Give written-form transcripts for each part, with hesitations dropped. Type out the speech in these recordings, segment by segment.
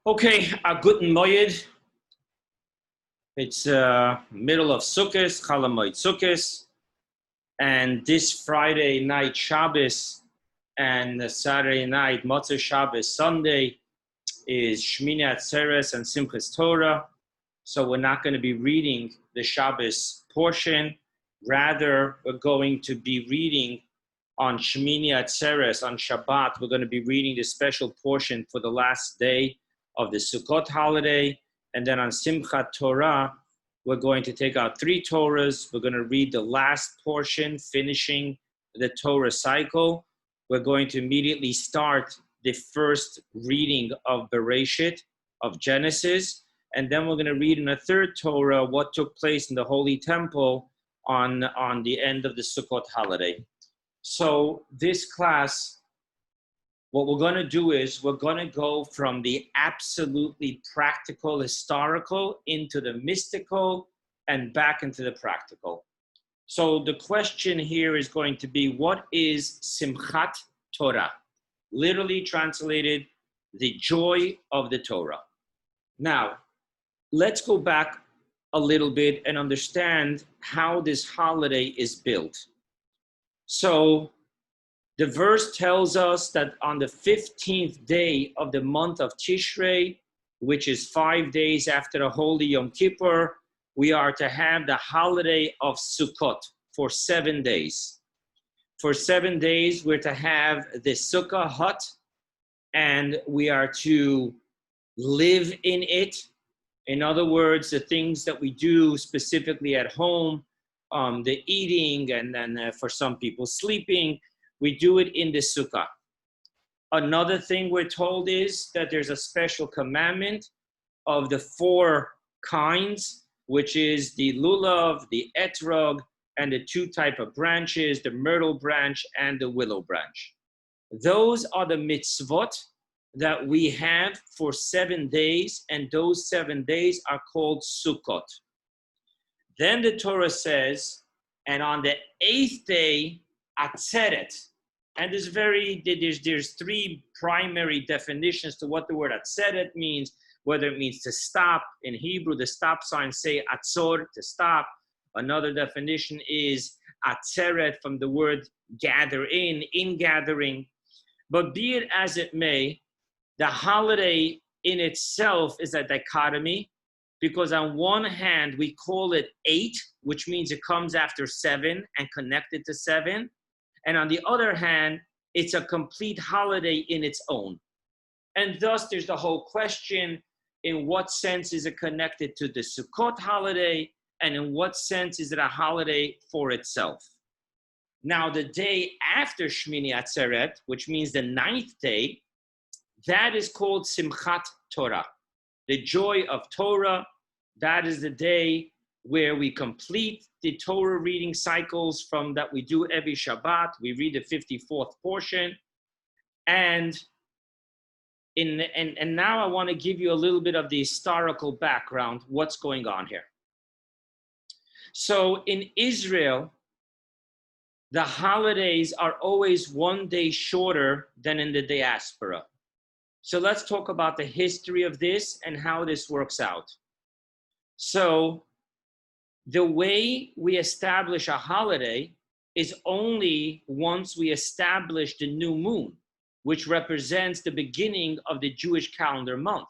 Okay, a guten Moed. It's middle of Sukkot, Chol Hamoed Sukkot, and this Friday night Shabbos and Saturday night Motzei Shabbos Sunday is Shmini Atzeres and Simchat Torah. So we're not going to be reading the Shabbos portion. Rather, we're going to be reading on Shmini Atzeres, on Shabbat. We're going to be reading the special portion for the last day of the Sukkot holiday. And then on Simchat Torah, we're going to take out 3 Torahs. We're going to read the last portion, finishing the Torah cycle. We're going to immediately start the first reading of Bereshit, of Genesis. And then we're going to read in a 3rd Torah what took place in the Holy Temple on the end of the Sukkot holiday. So this class, what we're going to do is we're going to go from the absolutely practical, historical, into the mystical, and back into the practical. So the question here is going to be, what is Simchat Torah? Literally translated, the joy of the Torah. Now, let's go back a little bit and understand how this holiday is built. So the verse tells us that on the 15th day of the month of Tishrei, which is 5 days after the Holy Yom Kippur, we are to have the holiday of Sukkot for 7 days. For 7 days, we're to have the Sukkah hut, and we are to live in it. In other words, the things that we do specifically at home, the eating, and then for some people sleeping, we do it in the sukkah. Another thing we're told is that there's a special commandment of the 4 kinds, which is the lulav, the etrog, and the 2 type of branches, the myrtle branch and the willow branch. Those are the mitzvot that we have for 7 days, and those 7 days are called Sukkot. Then the Torah says, and on the 8th day, Atzeret. And there's 3 primary definitions to what the word Atzeret means, whether it means to stop. In Hebrew, the stop signs say Atzor, to stop. Another definition is Atzeret, from the word gather in gathering. But be it as it may, the holiday in itself is a dichotomy, because on one hand, we call it 8, which means it comes after 7 and connected to 7. And on the other hand, it's a complete holiday in its own. And thus, there's the whole question, in what sense is it connected to the Sukkot holiday, and in what sense is it a holiday for itself? Now, the day after Shmini Atzeret, which means the 9th day, that is called Simchat Torah, the joy of Torah. That is the day where we complete the Torah reading cycles from that we do every Shabbat. We read the 54th portion. And now I want to give you a little bit of the historical background, what's going on here. So in Israel, the holidays are always 1 day shorter than in the diaspora. So let's talk about the history of this and how this works out. So the way we establish a holiday is only once we establish the new moon, which represents the beginning of the Jewish calendar month.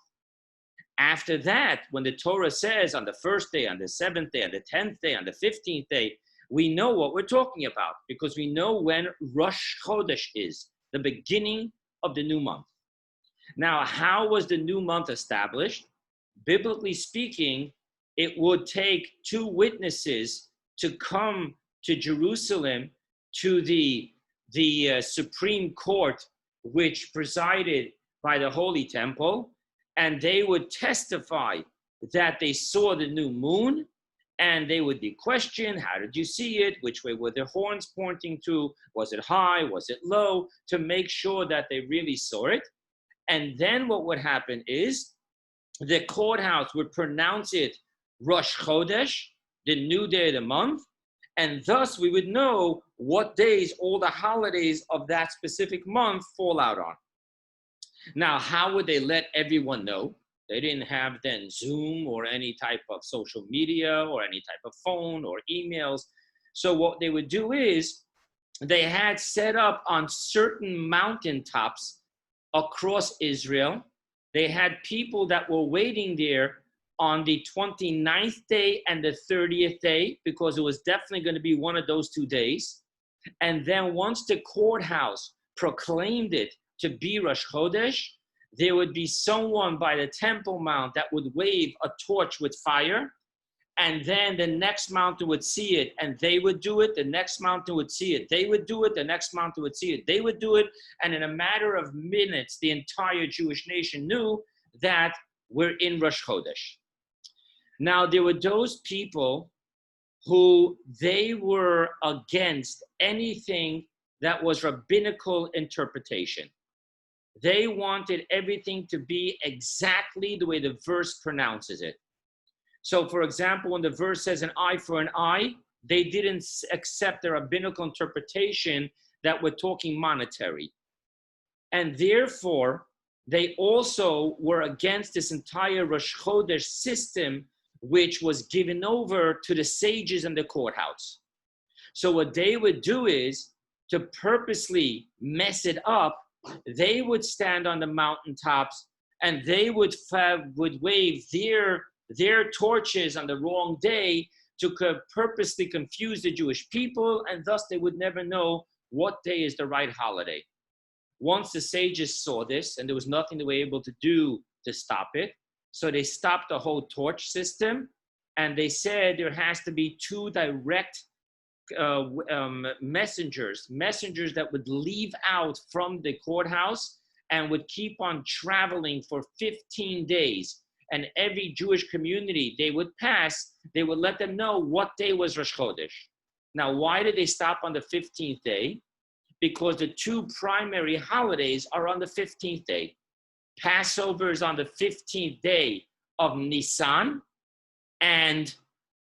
After that, when the Torah says on the 1st day, on the 7th day, on the 10th day, on the 15th day, we know what we're talking about, because we know when Rosh Chodesh is, the beginning of the new month. Now, how was the new month established? Biblically speaking, it would take 2 witnesses to come to Jerusalem, to the Supreme Court, which presided by the Holy Temple, and they would testify that they saw the new moon, and they would be questioned, how did you see it? Which way were the horns pointing to? Was it high? Was it low? To make sure that they really saw it. And then what would happen is the courthouse would pronounce it Rosh Chodesh, the new day of the month, and thus we would know what days all the holidays of that specific month fall out on. Now, how would they let everyone know? They didn't have then Zoom or any type of social media or any type of phone or emails. So what they would do is they had set up on certain mountaintops across Israel. They had people that were waiting there on the 29th day and the 30th day, because it was definitely going to be one of those 2 days. And then once the courthouse proclaimed it to be Rosh Chodesh, there would be someone by the Temple Mount that would wave a torch with fire, and then the next mountain would see it and they would do it, the next mountain would see it, they would do it, the next mountain would see it, they would do it, and in a matter of minutes, the entire Jewish nation knew that we're in Rosh Chodesh. Now, there were those people who they were against anything that was rabbinical interpretation. They wanted everything to be exactly the way the verse pronounces it. So, for example, when the verse says an eye for an eye, they didn't accept the rabbinical interpretation that we're talking monetary. And therefore, they also were against this entire Rosh Chodesh system, which was given over to the sages and the courthouse. So what they would do is, to purposely mess it up, they would stand on the mountaintops and they would wave their torches on the wrong day to purposely confuse the Jewish people, and thus they would never know what day is the right holiday. Once the sages saw this, and there was nothing they were able to do to stop it, so they stopped the whole torch system, and they said there has to be 2 direct messengers that would leave out from the courthouse and would keep on traveling for 15 days. And every Jewish community they would pass, they would let them know what day was Rosh Chodesh. Now, why did they stop on the 15th day? Because the 2 primary holidays are on the 15th day. Passover is on the 15th day of Nisan, and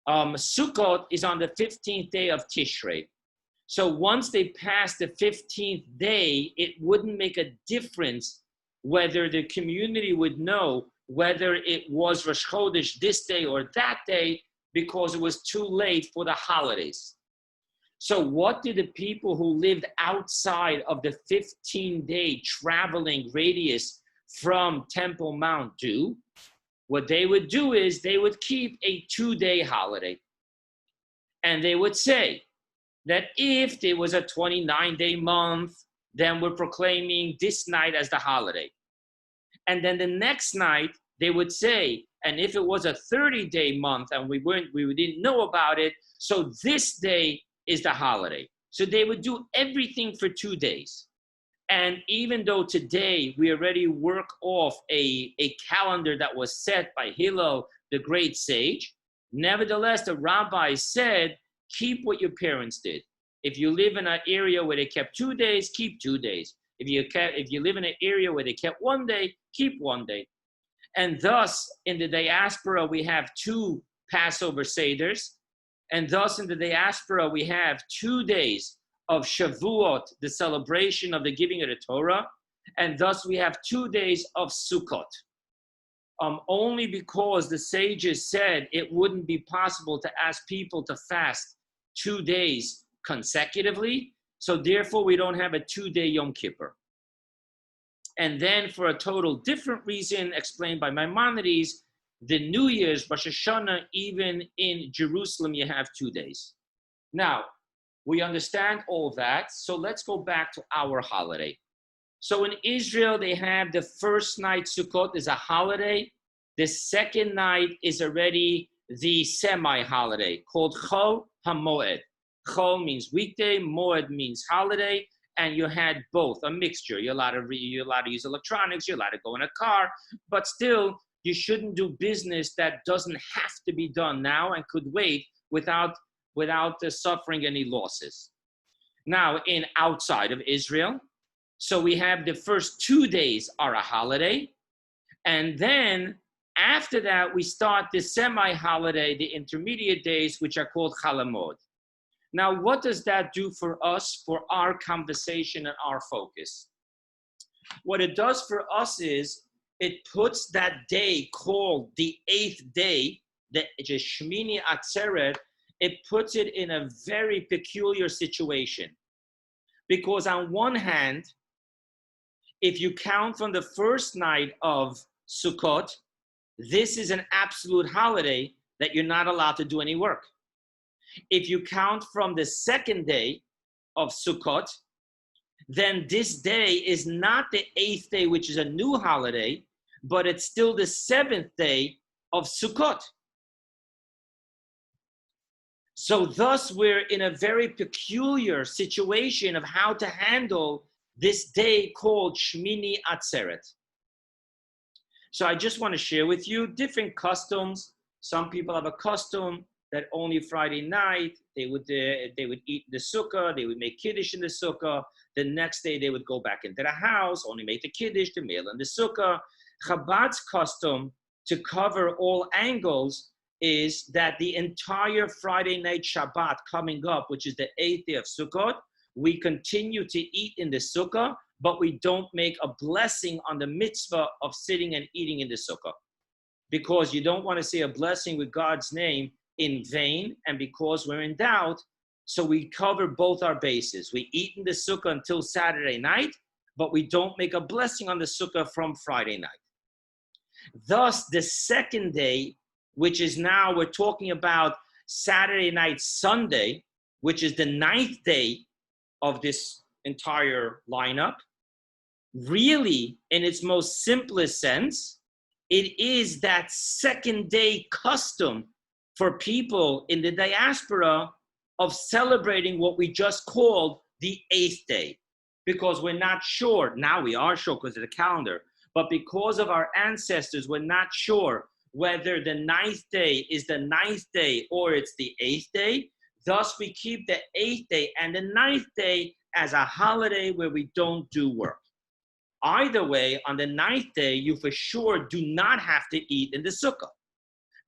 Sukkot is on the 15th day of Tishrei. So once they passed the 15th day, it wouldn't make a difference whether the community would know whether it was Rosh Chodesh this day or that day, because it was too late for the holidays. So what did the people who lived outside of the 15-day traveling radius from Temple Mount do? What they would do is they would keep a 2-day holiday. And they would say that if there was a 29-day month, then we're proclaiming this night as the holiday. And then the next night, they would say, and if it was a 30-day month and we didn't know about it, so this day is the holiday. So they would do everything for 2 days. And even though today we already work off a calendar that was set by Hillel, the great sage, nevertheless, the rabbis said, keep what your parents did. If you live in an area where they kept 2 days, keep 2 days. If you live in an area where they kept 1 day, keep 1 day. And thus, in the diaspora, we have 2 Passover Seders. And thus, in the diaspora, we have 2 days of Shavuot, the celebration of the giving of the Torah. And thus, we have 2 days of Sukkot. Only because the sages said it wouldn't be possible to ask people to fast 2 days consecutively. So therefore, we don't have a 2-day Yom Kippur. And then for a total different reason explained by Maimonides, the New Year's, Rosh Hashanah, even in Jerusalem, you have 2 days. Now, we understand all that. So let's go back to our holiday. So in Israel, they have the first night, Sukkot, is a holiday. The second night is already the semi-holiday called Chol HaMoed. Chol means weekday, Moed means holiday, and you had both, a mixture. You're allowed to use electronics, you're allowed to go in a car, but still, you shouldn't do business that doesn't have to be done now and could wait without suffering any losses. Now, in outside of Israel, so we have the first 2 days are a holiday, and then after that, we start the semi-holiday, the intermediate days, which are called Chalamod. Now, what does that do for us, for our conversation and our focus? What it does for us is it puts that day called the 8th day, the Shmini Atzeret, it puts it in a very peculiar situation. Because on one hand, if you count from the first night of Sukkot, this is an absolute holiday that you're not allowed to do any work. If you count from the second day of Sukkot, then this day is not the 8th day, which is a new holiday, but it's still the 7th day of Sukkot. So thus we're in a very peculiar situation of how to handle this day called Shmini Atzeret. So I just want to share with you different customs. Some people have a custom that only Friday night they would eat the sukkah, they would make kiddush in the sukkah. The next day they would go back into the house, only make the kiddush, the meal in the sukkah. Chabad's custom, to cover all angles, is that the entire Friday night Shabbat coming up, which is the 8th day of Sukkot, we continue to eat in the sukkah, but we don't make a blessing on the mitzvah of sitting and eating in the sukkah. Because you don't want to say a blessing with God's name in vain, and because we're in doubt, so we cover both our bases. We eat in the sukkah until Saturday night, but we don't make a blessing on the sukkah from Friday night. Thus, the second day, which is now we're talking about Saturday night, Sunday, which is the 9th day of this entire lineup, really, in its most simplest sense, it is that second day custom for people in the diaspora of celebrating what we just called the 8th day. Because we're not sure, now we are sure because of the calendar, but because of our ancestors, we're not sure whether the 9th day is the 9th day or it's the 8th day. Thus, we keep the 8th day and the 9th day as a holiday where we don't do work. Either way, on the 9th day, you for sure do not have to eat in the sukkah.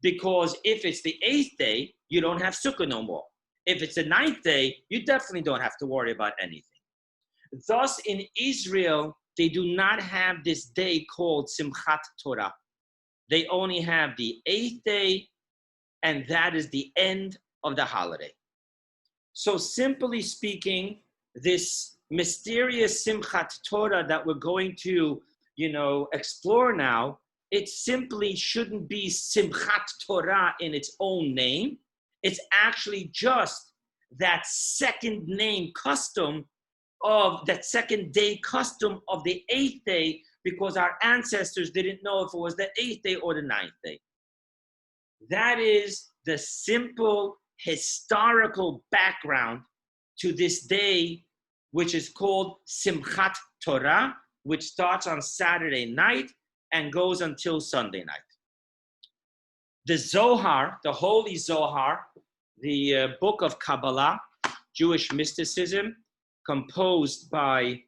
Because if it's the 8th day, you don't have sukkah no more. If it's the 9th day, you definitely don't have to worry about anything. Thus, in Israel, they do not have this day called Simchat Torah. They only have the 8th day, and that is the end of the holiday. So simply speaking, this mysterious Simchat Torah that we're going to, explore now, it simply shouldn't be Simchat Torah in its own name. It's actually just that second name custom of that second day custom of the 8th day, because our ancestors didn't know if it was the 8th day or the 9th day. That is the simple historical background to this day, which is called Simchat Torah, which starts on Saturday night and goes until Sunday night. The Zohar, the Holy Zohar, the book of Kabbalah, Jewish mysticism, composed by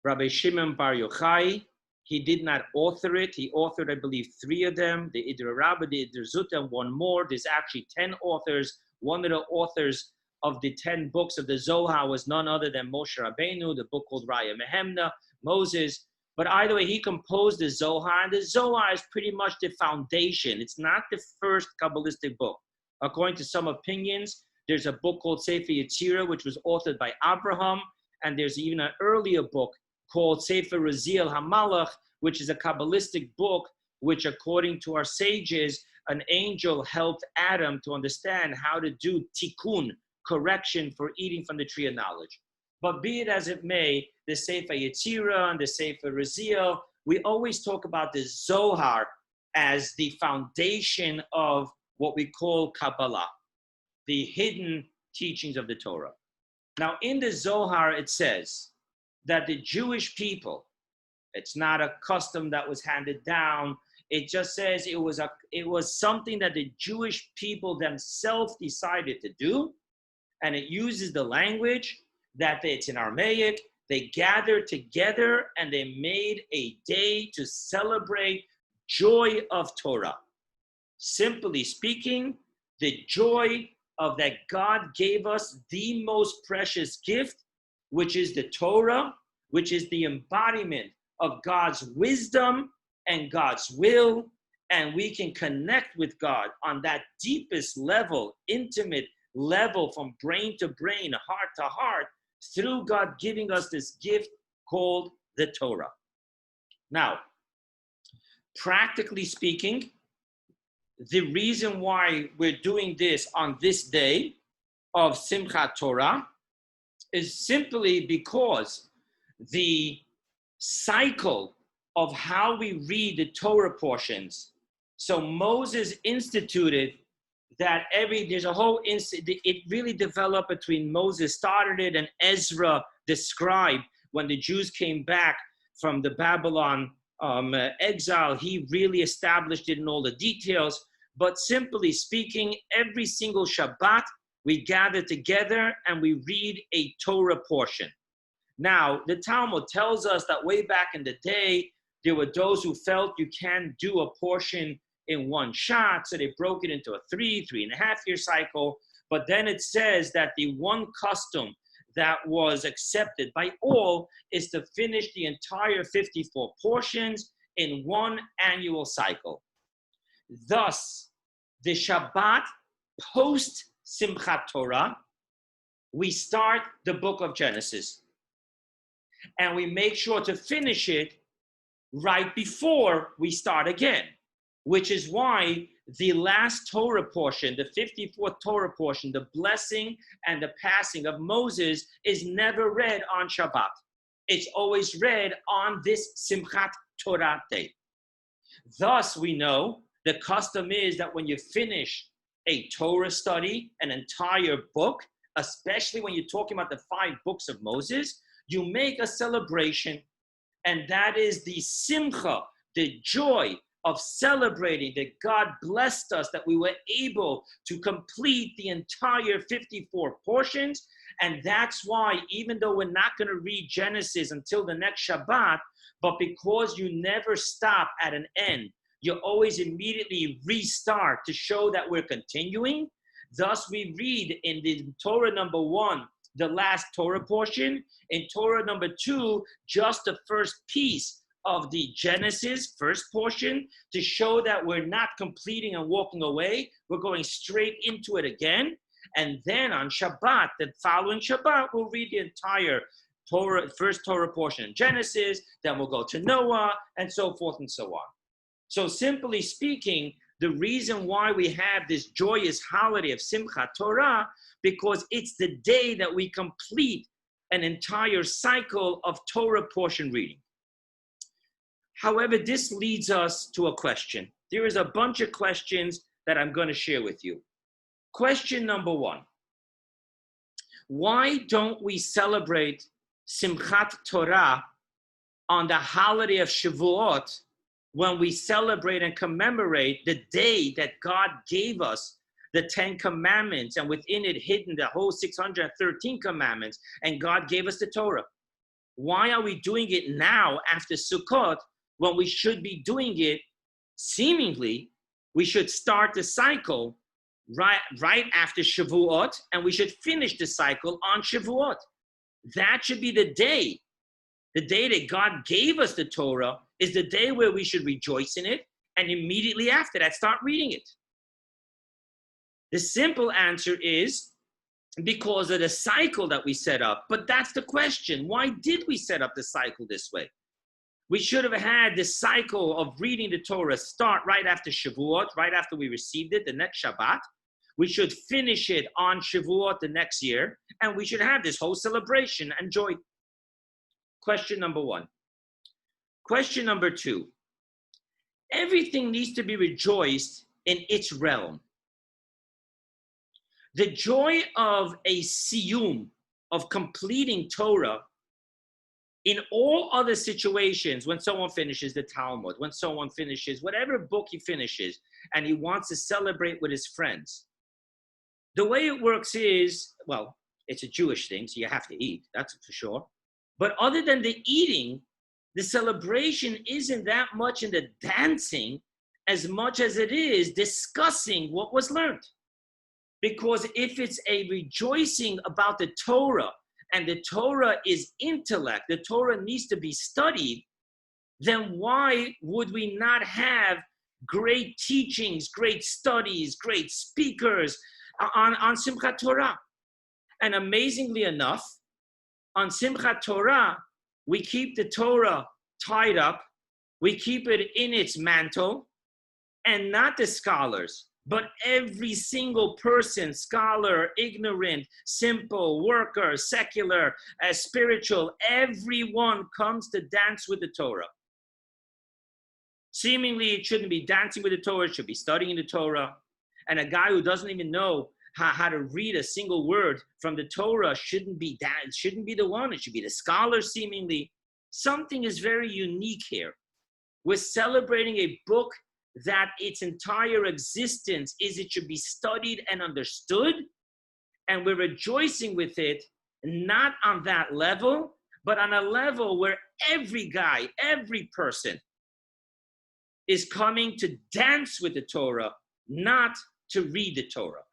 Rabbi Shimon Bar Yochai. He did not author it. He authored, I believe, 3 of them, the Idra Rabbah, the Idra Zutta, and one more. There's actually 10 authors. One of the authors of the 10 books of the Zohar was none other than Moshe Rabbeinu, the book called Raya Mehemna, Moses. But either way, he composed the Zohar, and the Zohar is pretty much the foundation. It's not the first Kabbalistic book. According to some opinions, there's a book called Sefer Yetzirah, which was authored by Avrohom, and there's even an earlier book called Sefer Raziel HaMalach, which is a Kabbalistic book, which according to our sages, an angel helped Adam to understand how to do tikkun, correction for eating from the tree of knowledge. But be it as it may, the Sefer Yetzirah and the Sefer Raziel, we always talk about the Zohar as the foundation of what we call Kabbalah, the hidden teachings of the Torah. Now, in the Zohar, it says that the Jewish people, it's not a custom that was handed down. It just says it was something that the Jewish people themselves decided to do. And it uses the language that it's in Aramaic. They gathered together and they made a day to celebrate joy of Torah. Simply speaking, the joy of that God gave us the most precious gift, which is the Torah, which is the embodiment of God's wisdom and God's will, and we can connect with God on that deepest level, intimate level, from brain to brain, heart to heart, through God giving us this gift called the Torah. Now, practically speaking, the reason why we're doing this on this day of Simchat Torah is simply because the cycle of how we read the Torah portions. So Moses instituted that there's a whole, it really developed between Moses started it and Ezra described when the Jews came back from the Babylon exile. He really established it in all the details. But simply speaking, every single Shabbat, we gather together and we read a Torah portion. Now, the Talmud tells us that way back in the day, there were those who felt you can't do a portion in one shot, so they broke it into a 3.5 year cycle. But then it says that the one custom that was accepted by all is to finish the entire 54 portions in one annual cycle. Thus, the Shabbat post Simchat Torah, we start the book of Genesis. And we make sure to finish it right before we start again, which is why the last Torah portion, the 54th Torah portion, the blessing and the passing of Moses, is never read on Shabbat. It's always read on this Simchat Torah day. Thus, we know the custom is that when you finish a Torah study, an entire book, especially when you're talking about the 5 books of Moses, you make a celebration, and that is the simcha, the joy of celebrating that God blessed us, that we were able to complete the entire 54 portions. And that's why, even though we're not going to read Genesis until the next Shabbat, but because you never stop at an end, you always immediately restart to show that we're continuing. Thus, we read in the Torah number 1, the last Torah portion. In Torah number 2, just the first piece of the Genesis, first portion, to show that we're not completing and walking away. We're going straight into it again. And then on Shabbat, the following Shabbat, we'll read the entire Torah, first Torah portion in Genesis, then we'll go to Noah, and so forth and so on. So simply speaking, the reason why we have this joyous holiday of Simchat Torah, because it's the day that we complete an entire cycle of Torah portion reading. However, this leads us to a question. There is a bunch of questions that I'm going to share with you. Question number 1. Why don't we celebrate Simchat Torah on the holiday of Shavuot, when we celebrate and commemorate the day that God gave us the 10 commandments, and within it hidden the whole 613 commandments, and God gave us the Torah? Why are we doing it now after Sukkot, when we should be doing it, seemingly, we should start the cycle right after Shavuot, and we should finish the cycle on Shavuot? That should be the day. The day that God gave us the Torah is the day where we should rejoice in it, and immediately after that, start reading it. The simple answer is because of the cycle that we set up. But that's the question. Why did we set up the cycle this way? We should have had the cycle of reading the Torah start right after Shavuot, right after we received it, the next Shabbat. We should finish it on Shavuot the next year, and we should have this whole celebration and joy. Question number 1. Question number 2. Everything needs to be rejoiced in its realm. The joy of a siyum, of completing Torah, in all other situations, when someone finishes the Talmud, when someone finishes whatever book he finishes, and he wants to celebrate with his friends, the way it works is, well, it's a Jewish thing, so you have to eat, that's for sure. But other than the eating, the celebration isn't that much in the dancing as much as it is discussing what was learned. Because if it's a rejoicing about the Torah, and the Torah is intellect, the Torah needs to be studied, then why would we not have great teachings, great studies, great speakers on Simchat Torah? And amazingly enough, on Simchat Torah, we keep the Torah tied up, we keep it in its mantle, and not the scholars, but every single person, scholar, ignorant, simple, worker, secular, spiritual, everyone comes to dance with the Torah. Seemingly, it shouldn't be dancing with the Torah, it should be studying the Torah. And a guy who doesn't even know how to read a single word from the Torah shouldn't be the one. It should be the scholar, seemingly. Something is very unique here. We're celebrating a book that its entire existence is it should be studied and understood. And we're rejoicing with it, not on that level, but on a level where every guy, every person is coming to dance with the Torah, not to read the Torah.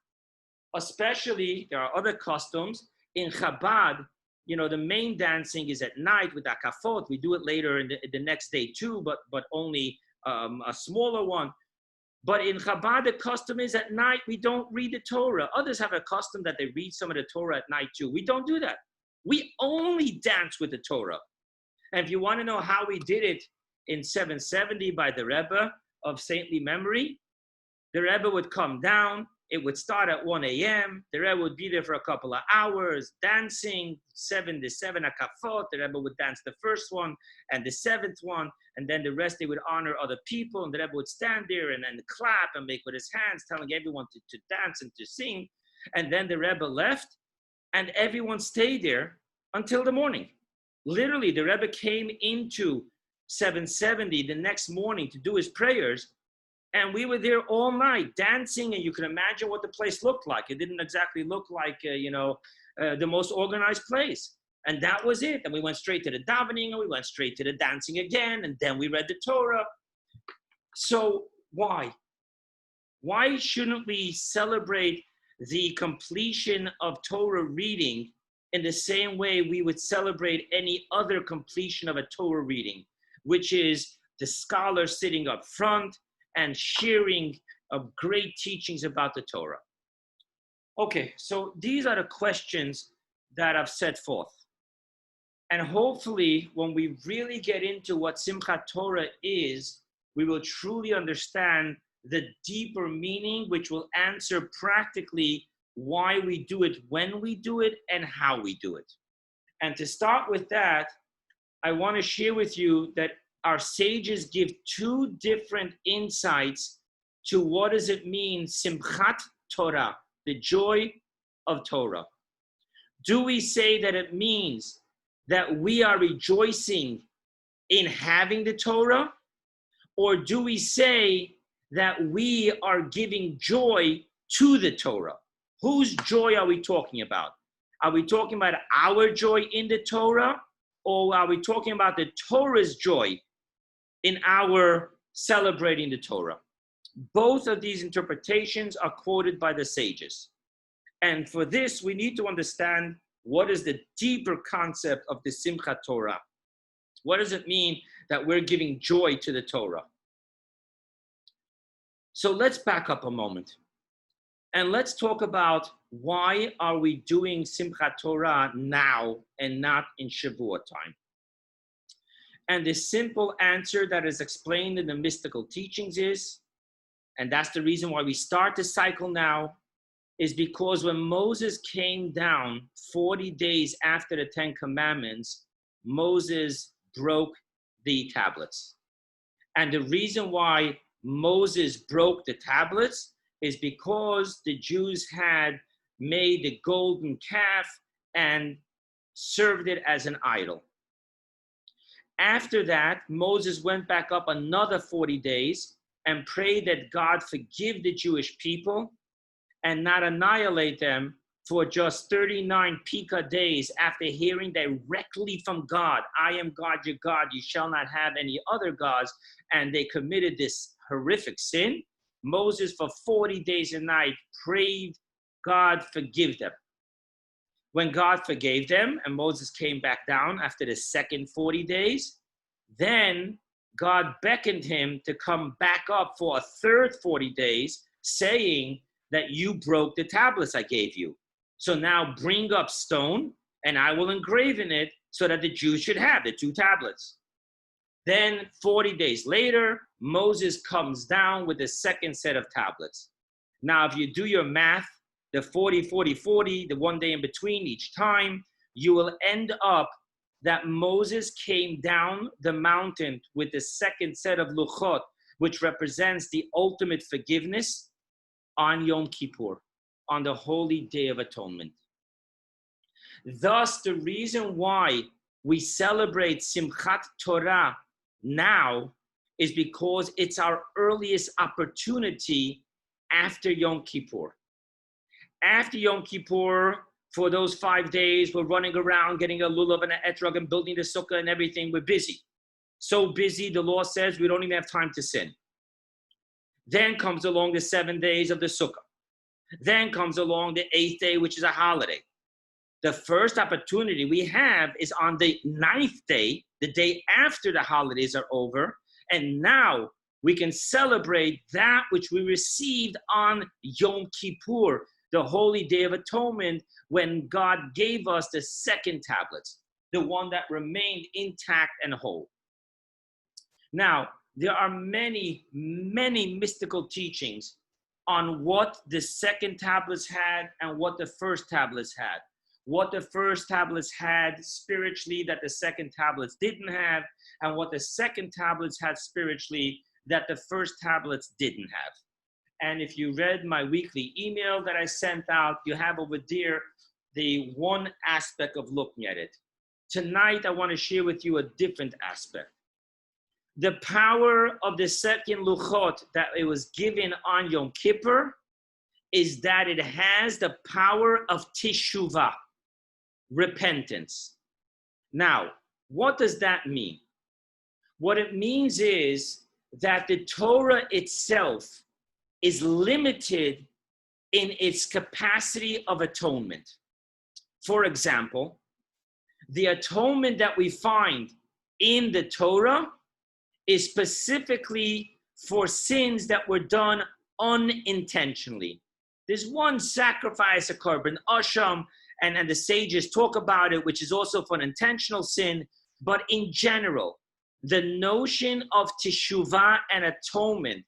Especially, there are other customs. In Chabad, the main dancing is at night with akafot. We do it later in the next day too, but only a smaller one. But in Chabad, the custom is at night, we don't read the Torah. Others have a custom that they read some of the Torah at night too. We don't do that. We only dance with the Torah. And if you want to know how we did it in 770 by the Rebbe of saintly memory, the Rebbe would come down. It would start at 1 a.m. The Rebbe would be there for a couple of hours, dancing, 7 to 7 akafot. The Rebbe would dance the first one and the seventh one, and then the rest they would honor other people, and the Rebbe would stand there and clap and make with his hands, telling everyone to dance and to sing. And then the Rebbe left, and everyone stayed there until the morning. Literally, the Rebbe came into 770 the next morning to do his prayers, and we were there all night dancing, and you can imagine what the place looked like. It didn't exactly look like, the most organized place. And that was it. And we went straight to the davening, and we went straight to the dancing again, and then we read the Torah. So why? Why shouldn't we celebrate the completion of Torah reading in the same way we would celebrate any other completion of a Torah reading, which is the scholar sitting up front and sharing of great teachings about the Torah? Okay, so these are the questions that I've set forth. And hopefully, when we really get into what Simchat Torah is, we will truly understand the deeper meaning, which will answer practically why we do it, when we do it, and how we do it. And to start with that, I want to share with you that our sages give two different insights to what does it mean, Simchat Torah, the joy of Torah. Do we say that it means that we are rejoicing in having the Torah? Or do we say that we are giving joy to the Torah? Whose joy are we talking about? Are we talking about our joy in the Torah? Or are we talking about the Torah's joy in our celebrating the Torah? Both of these interpretations are quoted by the sages. And for this, we need to understand what is the deeper concept of the Simchat Torah. What does it mean that we're giving joy to the Torah? So let's back up a moment. And let's talk about why are we doing Simchat Torah now and not in Shavuot time? And the simple answer that is explained in the mystical teachings is, and that's the reason why we start the cycle now, is because when Moses came down 40 days after the 10 Commandments, Moses broke the tablets. And the reason why Moses broke the tablets is because the Jews had made the golden calf and served it as an idol. After that, Moses went back up another 40 days and prayed that God forgive the Jewish people and not annihilate them for just 39 Pika days after hearing directly from God, I am God, your God, you shall not have any other gods, and they committed this horrific sin. Moses for 40 days and night prayed, God forgive them. When God forgave them and Moses came back down after the second 40 days, then God beckoned him to come back up for a third 40 days, saying that you broke the tablets I gave you. So now bring up stone, and I will engrave in it so that the Jews should have the 2 tablets. Then 40 days later, Moses comes down with the second set of tablets. Now, if you do your math, the 40, 40, 40, the 1 day in between each time, you will end up that Moses came down the mountain with the second set of luchot, which represents the ultimate forgiveness, on Yom Kippur, on the holy day of atonement. Thus, the reason why we celebrate Simchat Torah now is because it's our earliest opportunity after Yom Kippur. After Yom Kippur, for those 5 days, we're running around getting a lulav and an etrog and building the sukkah and everything. We're busy. So busy, the law says we don't even have time to sin. Then comes along the 7 days of the sukkah. Then comes along the 8th day, which is a holiday. The first opportunity we have is on the 9th day, the day after the holidays are over. And now we can celebrate that which we received on Yom Kippur, the holy day of atonement, when God gave us the second tablets, the one that remained intact and whole. Now, there are many, many mystical teachings on what the second tablets had and what the first tablets had. What the first tablets had spiritually that the second tablets didn't have, and what the second tablets had spiritually that the first tablets didn't have. And if you read my weekly email that I sent out, you have over there the one aspect of looking at it. Tonight, I want to share with you a different aspect. The power of the second luchot that it was given on Yom Kippur is that it has the power of teshuvah, repentance. Now, what does that mean? What it means is that the Torah itself is limited in its capacity of atonement. For example, the atonement that we find in the Torah is specifically for sins that were done unintentionally. There's one sacrifice, a korban asham, and the sages talk about it, which is also for an intentional sin. But in general, the notion of teshuvah and atonement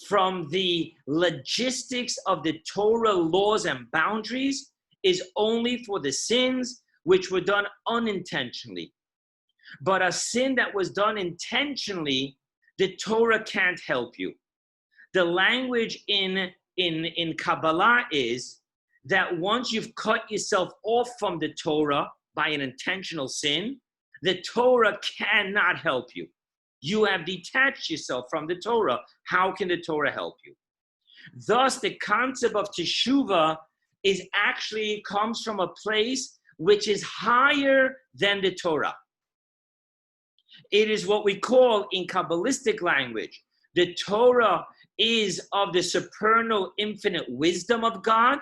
from the logistics of the Torah laws and boundaries is only for the sins which were done unintentionally. But a sin that was done intentionally, the Torah can't help you. The language in Kabbalah is that once you've cut yourself off from the Torah by an intentional sin, the Torah cannot help you. You have detached yourself from the Torah. How can the Torah help you? Thus, the concept of teshuvah is actually comes from a place which is higher than the Torah. It is what we call in Kabbalistic language, the Torah is of the supernal infinite wisdom of God.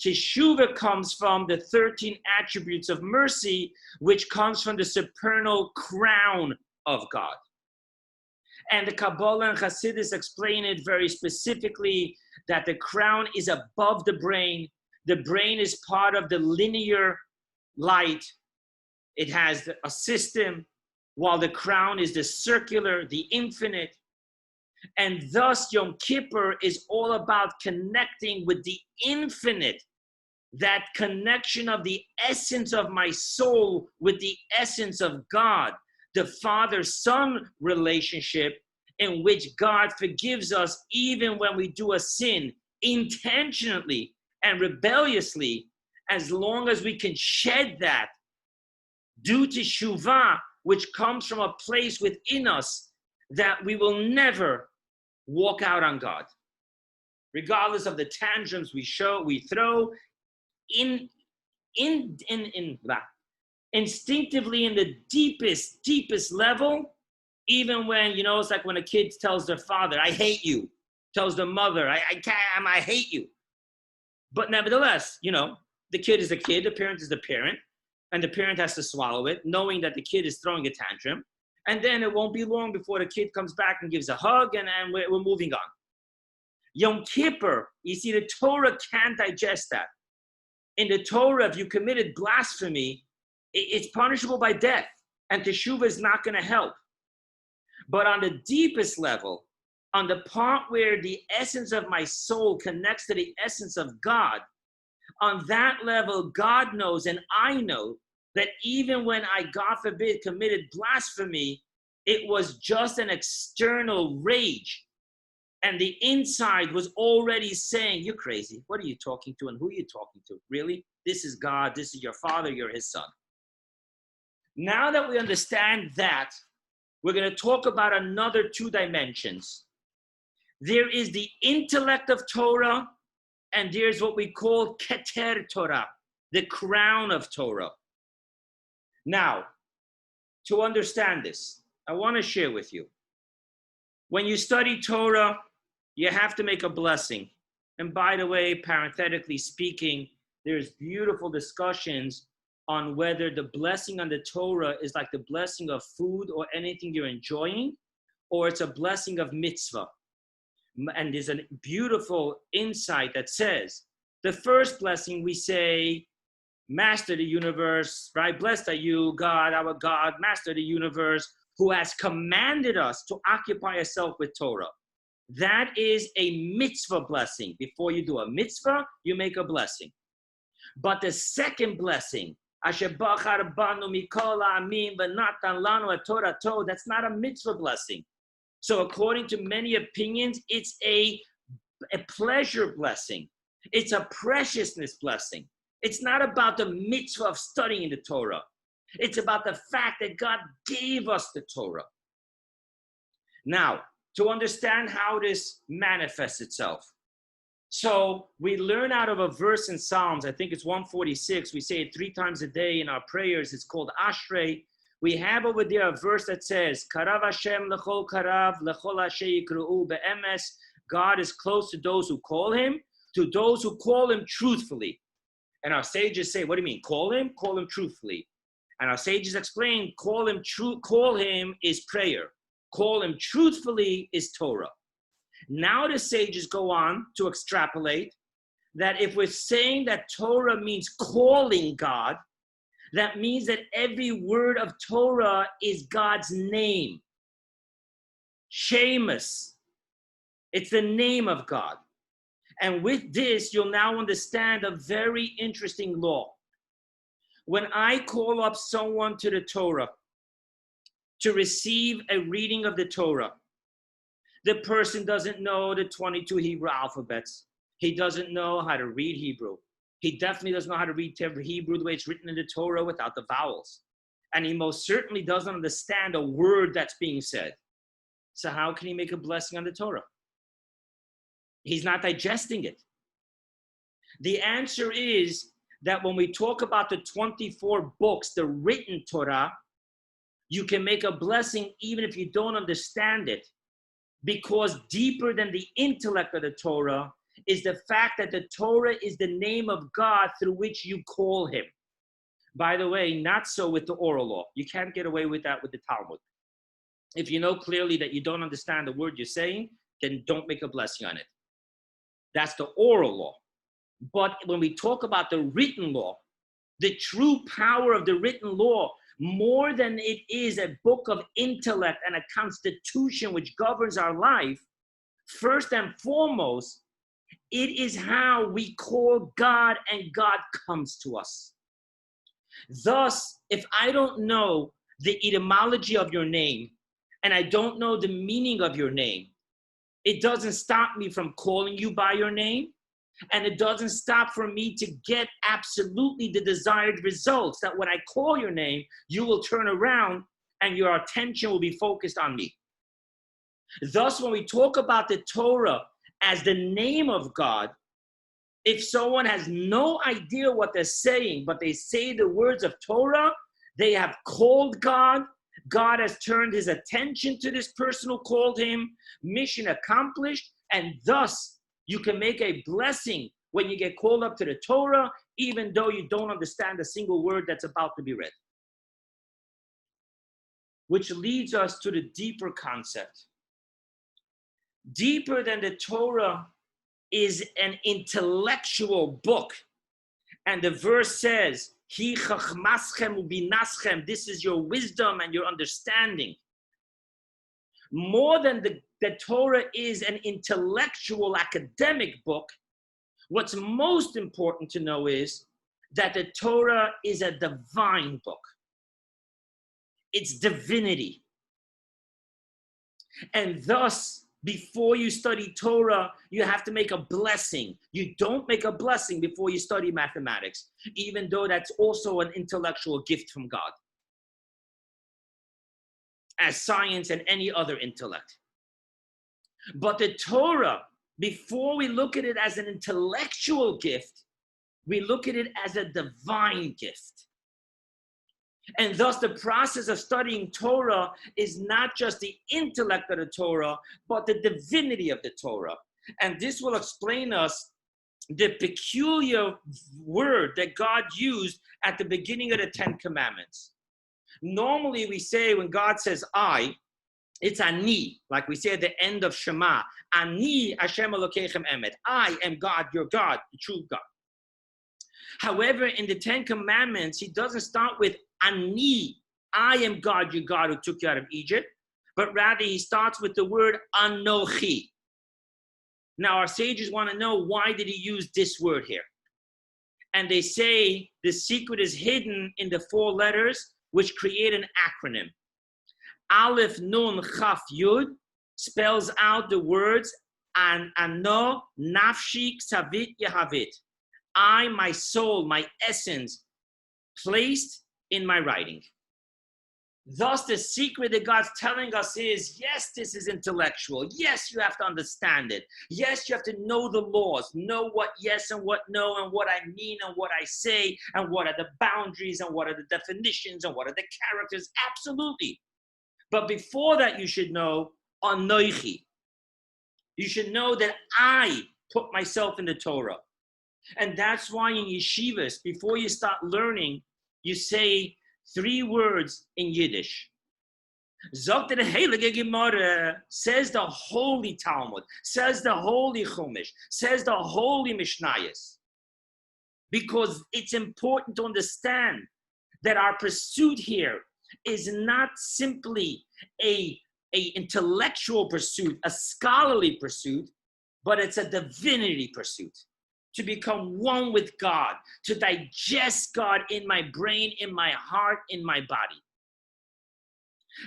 Teshuvah comes from the 13 attributes of mercy, which comes from the supernal crown of God. And the Kabbalah and Hasidus explain it very specifically that the crown is above the brain. The brain is part of the linear light. It has a system, while the crown is the circular, the infinite. And thus Yom Kippur is all about connecting with the infinite, that connection of the essence of my soul with the essence of God, the Father-Son relationship in which God forgives us even when we do a sin intentionally and rebelliously, as long as we can shed that due to teshuvah, which comes from a place within us that we will never walk out on God. Regardless of the tantrums we throw, instinctively in the deepest level, even when, it's like when a kid tells their father, I hate you, tells their mother, I hate you. But nevertheless, the kid is the kid, the parent is the parent, and the parent has to swallow it, knowing that the kid is throwing a tantrum. And then it won't be long before the kid comes back and gives a hug, and we're moving on. Yom Kippur, you see, the Torah can't digest that. In the Torah, if you committed blasphemy, it's punishable by death, and teshuvah is not going to help. But on the deepest level, on the part where the essence of my soul connects to the essence of God, on that level, God knows and I know that even when I, God forbid, committed blasphemy, it was just an external rage. And the inside was already saying, you're crazy. What are you talking to and who are you talking to? Really? This is God. This is your father. You're his son. Now that we understand that, we're going to talk about another two dimensions. There is the intellect of Torah, and there's what we call Keter Torah, the crown of Torah. Now, to understand this, I want to share with you. When you study Torah, you have to make a blessing. And by the way, parenthetically speaking, there's beautiful discussions on whether the blessing on the Torah is like the blessing of food or anything you're enjoying, or it's a blessing of mitzvah. And there's a beautiful insight that says, the first blessing we say, Master the universe, right? Blessed are you, God, our God, Master the universe, who has commanded us to occupy ourselves with Torah. That is a mitzvah blessing. Before you do a mitzvah, you make a blessing. But the second blessing, that's not a mitzvah blessing. So according to many opinions, it's a pleasure blessing. It's a preciousness blessing. It's not about the mitzvah of studying the Torah. It's about the fact that God gave us the Torah. Now, to understand how this manifests itself. So we learn out of a verse in Psalms, I think it's 146. We say it 3 times a day in our prayers. It's called Ashrei. We have over there a verse that says, Karav Hashem lechol karav, lechol asher yikru'u be'emes. God is close to those who call him, to those who call him truthfully. And our sages say, what do you mean? Call him? Call him truthfully. And our sages explain, call him is prayer. Call him truthfully is Torah. Now the sages go on to extrapolate that if we're saying that Torah means calling God, that means that every word of Torah is God's name. Shemus. It's the name of God. And with this, you'll now understand a very interesting law. When I call up someone to the Torah to receive a reading of the Torah, the person doesn't know the 22 Hebrew alphabets. He doesn't know how to read Hebrew. He definitely doesn't know how to read Hebrew the way it's written in the Torah without the vowels. And he most certainly doesn't understand a word that's being said. So how can he make a blessing on the Torah? He's not digesting it. The answer is that when we talk about the 24 books, the written Torah, you can make a blessing even if you don't understand it, because deeper than the intellect of the Torah is the fact that the Torah is the name of God through which you call him. By the way, not so with the oral law. You can't get away with that with the Talmud. If you know clearly that you don't understand the word you're saying, then don't make a blessing on it. That's the oral law. But when we talk about the written law, the true power of the written law, more than it is a book of intellect and a constitution which governs our life, first and foremost, it is how we call God and God comes to us. Thus, if I don't know the etymology of your name and I don't know the meaning of your name, it doesn't stop me from calling you by your name, and it doesn't stop for me to get absolutely the desired results, that when I call your name, you will turn around and your attention will be focused on me. Thus, when we talk about the Torah as the name of God, if someone has no idea what they're saying, but they say the words of Torah, they have called God. God has turned his attention to this person who called him, mission accomplished, and thus you can make a blessing when you get called up to the Torah, even though you don't understand a single word that's about to be read. which leads us to the deeper concept. Deeper than the Torah is an intellectual book. And the verse says, Hi chachmaschem ubinaschem, this is your wisdom and your understanding. More than the Torah is an intellectual academic book, what's most important to know is that the Torah is a divine book. It's divinity. And thus, before you study Torah, you have to make a blessing. You don't make a blessing before you study mathematics, even though that's also an intellectual gift from God, as science and any other intellect. But the Torah, before we look at it as an intellectual gift, we look at it as a divine gift. And thus the process of studying Torah is not just the intellect of the Torah, but the divinity of the Torah. And this will explain us the peculiar word that God used at the beginning of the Ten Commandments. Normally we say when God says I, it's ani, like we say at the end of Shema, ani Hashem Elokeichem emet. I am God, your God, the true God. However, in the Ten Commandments, he doesn't start with ani, I am God, your God who took you out of Egypt, but rather he starts with the word anochi. Now our sages want to know, why did he use this word here? And they say the secret is hidden in the 4 letters which create an acronym. Aleph Nun Chaf Yud spells out the words Ano Nafshi Ksavit Yahavit. I, my soul, my essence, placed in my writing. Thus, the secret that God's telling us is, yes, this is intellectual. Yes, you have to understand it. Yes, you have to know the laws, know what yes and what no, and what I mean and what I say, and what are the boundaries, and what are the definitions, and what are the characters. Absolutely. But before that, you should know Anoichi. You should know that I put myself in the Torah. And that's why in yeshivas, before you start learning, you say 3 words in Yiddish. Zogt the Heilige Gemara, says the Holy Talmud, says the Holy Chumash, says the Holy Mishnayos. Because it's important to understand that our pursuit here is not simply a intellectual pursuit, a scholarly pursuit, but it's a divinity pursuit. To become one with God, to digest God in my brain, in my heart, in my body.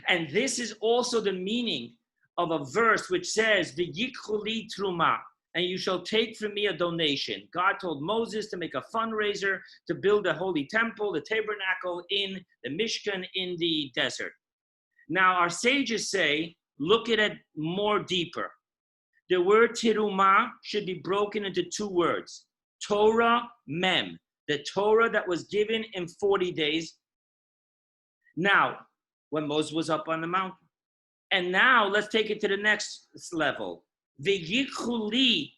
And this is also the meaning of a verse which says, V'yikchu li truma, and you shall take from me a donation. God told Moses to make a fundraiser to build the holy temple, the tabernacle in the Mishkan in the desert. Now our sages say, look at it more deeper. The word teruma should be broken into 2 words. Torah, mem. The Torah that was given in 40 days. Now, when Moses was up on the mountain. And now, let's take it to the next level. V'yikchu li,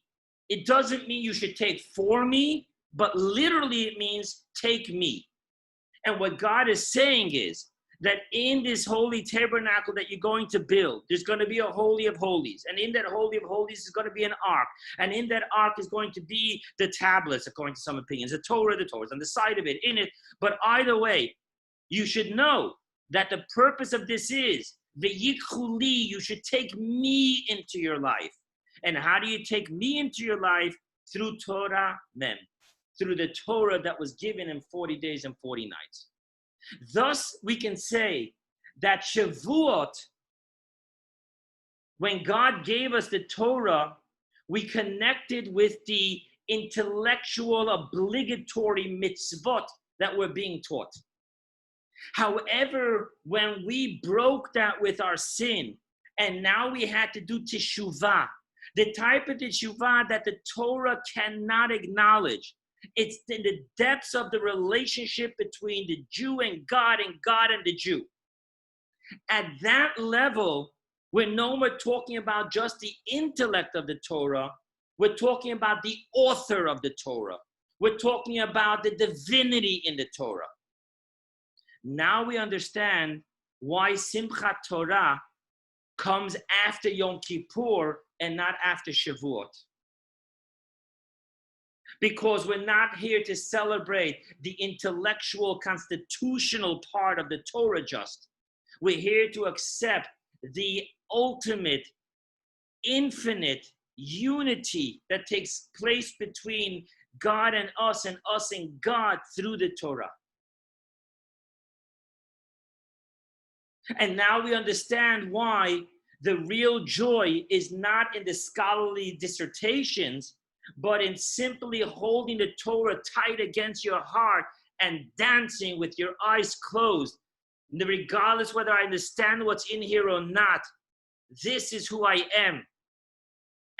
it doesn't mean you should take for me, but literally it means take me. And what God is saying is, that in this holy tabernacle that you're going to build, there's going to be a holy of holies. And in that holy of holies is going to be an ark. And in that ark is going to be the tablets, according to some opinions. The Torah's on the side of it, in it. But either way, you should know that the purpose of this is, V'yikchu li, you should take me into your life. And how do you take me into your life? Through Torah mem. Through the Torah that was given in 40 days and 40 nights. Thus, we can say that Shavuot, when God gave us the Torah, we connected with the intellectual obligatory mitzvot that were being taught. However, when we broke that with our sin, and now we had to do teshuvah, the type of teshuvah that the Torah cannot acknowledge, it's in the depths of the relationship between the Jew and God and the Jew. At that level, we're no more talking about just the intellect of the Torah. We're talking about the author of the Torah. We're talking about the divinity in the Torah. Now we understand why Simchat Torah comes after Yom Kippur and not after Shavuot. Because we're not here to celebrate the intellectual, constitutional part of the Torah just. We're here to accept the ultimate, infinite unity that takes place between God and us and God through the Torah. And now we understand why the real joy is not in the scholarly dissertations, but in simply holding the Torah tight against your heart and dancing with your eyes closed. Regardless whether I understand what's in here or not, this is who I am.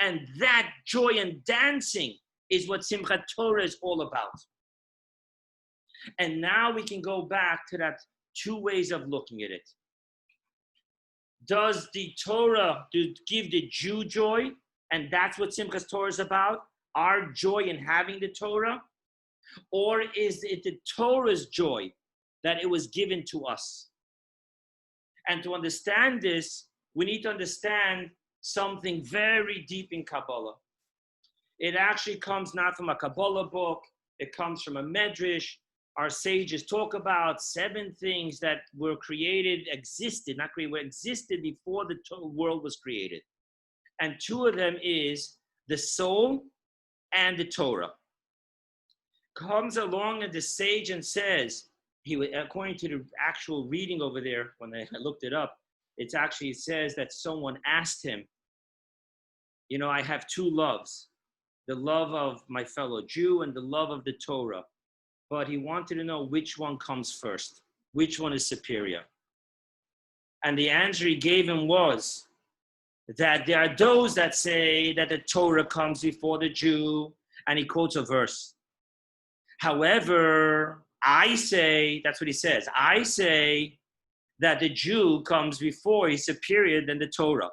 And that joy and dancing is what Simchat Torah is all about. And now we can go back to that two ways of looking at it. Does the Torah give the Jew joy? And that's what Simchat Torah is about? Our joy in having the Torah? Or is it the Torah's joy that it was given to us? And to understand this, we need to understand something very deep in Kabbalah. It actually comes not from a Kabbalah book, it comes from a Medrash. Our sages talk about 7 things that were created, existed before the world was created. And 2 of them is the soul and the Torah. Comes along and the sage and says, according to the actual reading over there, when I looked it up, it says that someone asked him, I have 2 loves, the love of my fellow Jew and the love of the Torah. But he wanted to know which one comes first, which one is superior. And the answer he gave him was that there are those that say that the Torah comes before the Jew, and he quotes a verse. However, I say, that's what he says, I say that the Jew comes before, he's superior than the Torah.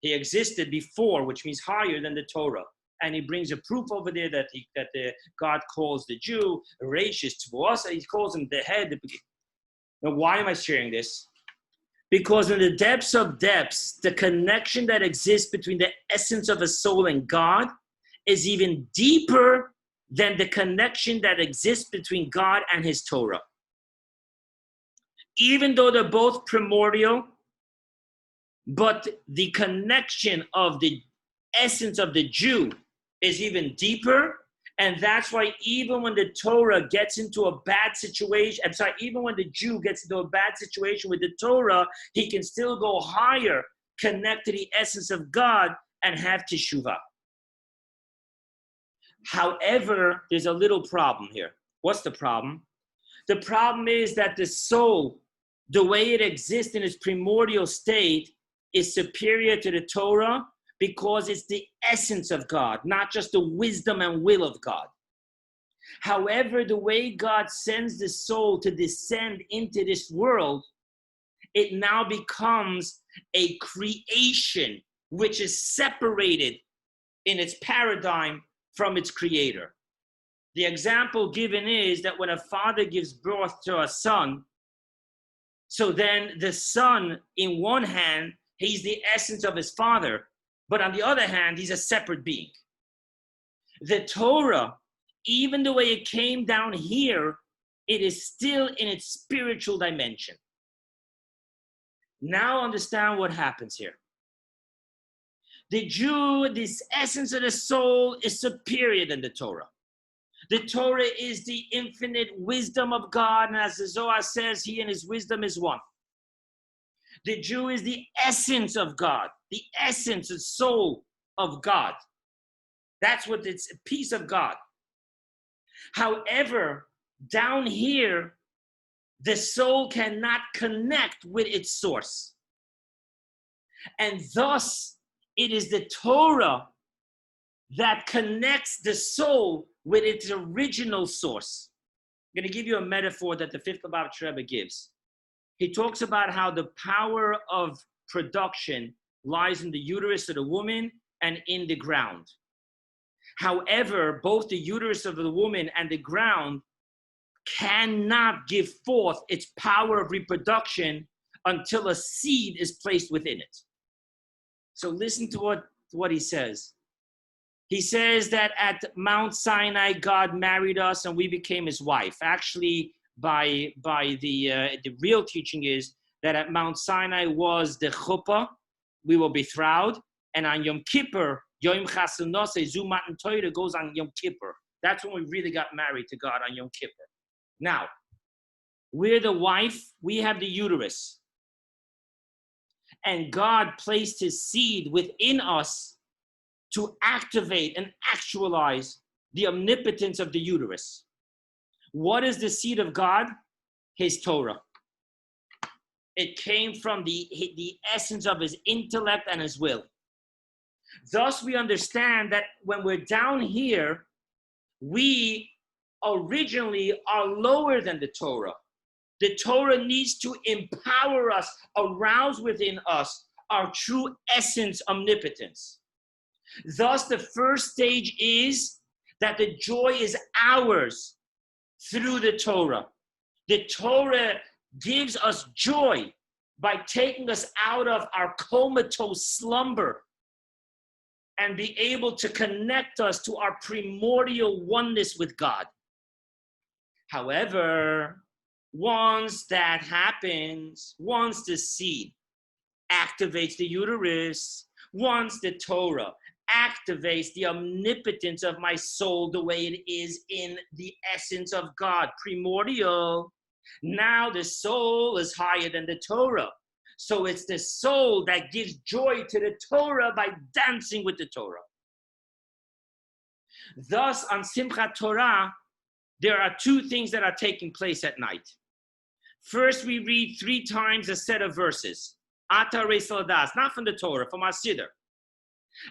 He existed before, which means higher than the Torah. And he brings a proof over there that God calls the Jew Reishis Tvuos. He calls him the head. Now, why am I sharing this? Because in the depths of depths, the connection that exists between the essence of a soul and God is even deeper than the connection that exists between God and his Torah. Even though they're both primordial, but the connection of the essence of the Jew is even deeper, and that's why even when the Torah gets into a bad situation, even when the Jew gets into a bad situation with the Torah, he can still go higher, connect to the essence of God, and have teshuvah. However, there's a little problem here. What's the problem? The problem is that the soul, the way it exists in its primordial state, is superior to the Torah, because it's the essence of God, not just the wisdom and will of God. However, the way God sends the soul to descend into this world, it now becomes a creation which is separated in its paradigm from its creator. The example given is that when a father gives birth to a son, so then the son, in one hand, he's the essence of his father, but on the other hand, he's a separate being. The Torah, even the way it came down here, it is still in its spiritual dimension. Now understand what happens here. The Jew, this essence of the soul, is superior than the Torah. The Torah is the infinite wisdom of God, and as the Zohar says, he and his wisdom is one. The Jew is the essence of God, the essence, the soul of God. That's what it's a piece of God. However, down here, the soul cannot connect with its source. And thus, it is the Torah that connects the soul with its original source. I'm going to give you a metaphor that the Fifth Lubavitcher Rebbe gives. He talks about how the power of production lies in the uterus of the woman and in the ground. However, both the uterus of the woman and the ground cannot give forth its power of reproduction until a seed is placed within it. So listen to what he says. He says that at Mount Sinai, God married us and we became his wife. Actually, by the real teaching is that at Mount Sinai was the chuppah, we were betrothed, and on Yom Kippur, Yom Chasanose, Zu Matan Torah goes on Yom Kippur. That's when we really got married to God, on Yom Kippur. Now, we're the wife, we have the uterus. And God placed his seed within us to activate and actualize the omnipotence of the uterus. What is the seed of God? His Torah. It came from the essence of his intellect and his will. Thus, we understand that when we're down here, we originally are lower than the Torah. The Torah needs to empower us, arouse within us our true essence, omnipotence. Thus, the first stage is that the joy is ours through the Torah. The Torah gives us joy by taking us out of our comatose slumber and be able to connect us to our primordial oneness with God. However, once that happens, once the seed activates the uterus, once the Torah activates the omnipotence of my soul the way it is in the essence of God, primordial, now the soul is higher than the Torah. So it's the soul that gives joy to the Torah by dancing with the Torah. Thus, on Simchat Torah, there are two things that are taking place at night. First, we read 3 times a set of verses. Ata Reis Ladas, not from the Torah, from our Siddur.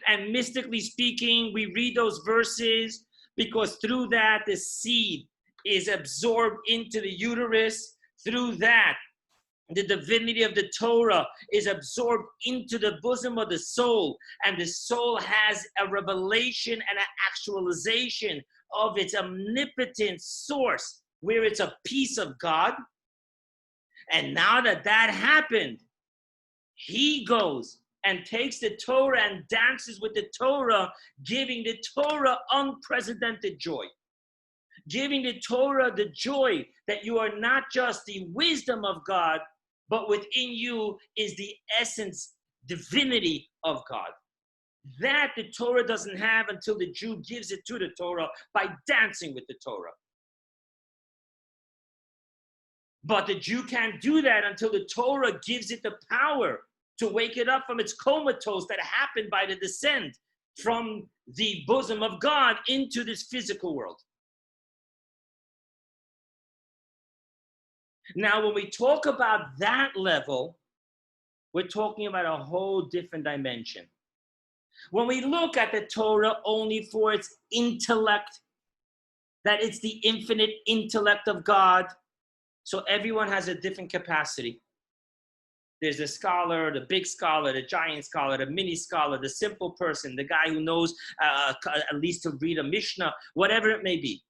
And mystically speaking, we read those verses because through that, the seed is absorbed into the uterus. Through that, the divinity of the Torah is absorbed into the bosom of the soul, and the soul has a revelation and an actualization of its omnipotent source, where it's a piece of God. And now that that happened, he goes and takes the Torah and dances with the Torah, giving the Torah unprecedented joy. Giving the Torah the joy that you are not just the wisdom of God, but within you is the essence, divinity of God. That the Torah doesn't have until the Jew gives it to the Torah by dancing with the Torah. But the Jew can't do that until the Torah gives it the power to wake it up from its comatose that happened by the descent from the bosom of God into this physical world. Now, when we talk about that level, we're talking about a whole different dimension. When we look at the Torah only for its intellect, that it's the infinite intellect of God, so everyone has a different capacity. There's the scholar, the big scholar, the giant scholar, the mini scholar, the simple person, the guy who knows at least to read a Mishnah, whatever it may be.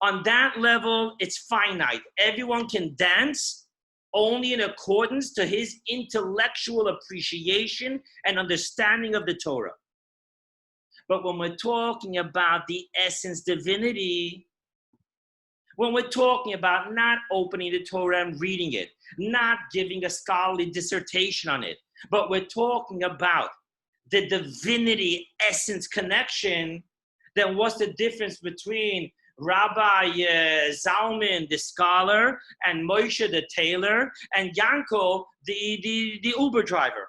On that level, it's finite. Everyone can dance only in accordance to his intellectual appreciation and understanding of the Torah. But when we're talking about the essence divinity, when we're talking about not opening the Torah and reading it, not giving a scholarly dissertation on it, but we're talking about the divinity essence connection, then what's the difference between Rabbi Zalman, the scholar, and Moshe, the tailor, and Yankel, the Uber driver?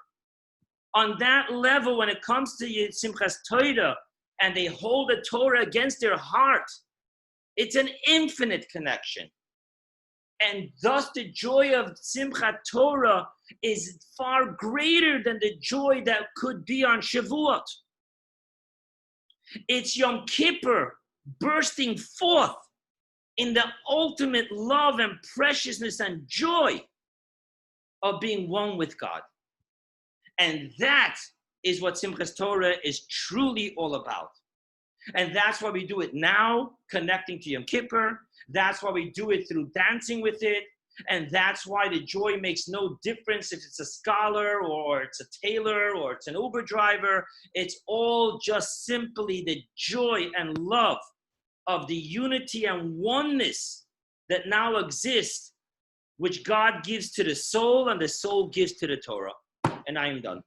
On that level, when it comes to Simchat Torah, and they hold the Torah against their heart, it's an infinite connection. And thus the joy of Simchat Torah is far greater than the joy that could be on Shavuot. It's Yom Kippur bursting forth in the ultimate love and preciousness and joy of being one with God. And that is what Simchat Torah is truly all about. And that's why we do it now, connecting to Yom Kippur. That's why we do it through dancing with it. And that's why the joy makes no difference if it's a scholar or it's a tailor or it's an Uber driver. It's all just simply the joy and love of the unity and oneness that now exists, which God gives to the soul and the soul gives to the Torah. And I am done.